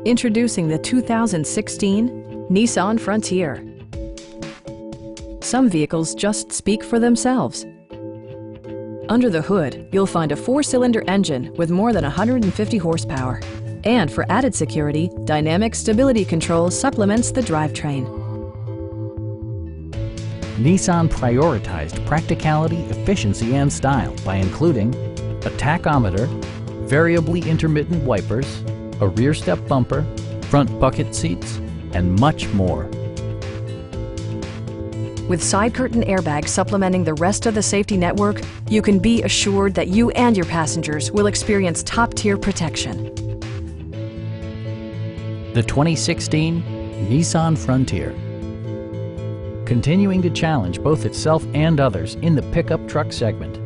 Introducing the 2016 Nissan Frontier. Some vehicles just speak for themselves. Under the hood, you'll find a 4-cylinder engine with more than 150 horsepower. And for added security, dynamic stability control supplements the drivetrain. Nissan prioritized practicality, efficiency, and style by including a tachometer, variably intermittent wipers, a rear step bumper, front bucket seats, and much more. With side curtain airbags supplementing the rest of the safety network, you can be assured that you and your passengers will experience top-tier protection. The 2016 Nissan Frontier. Continuing to challenge both itself and others in the pickup truck segment.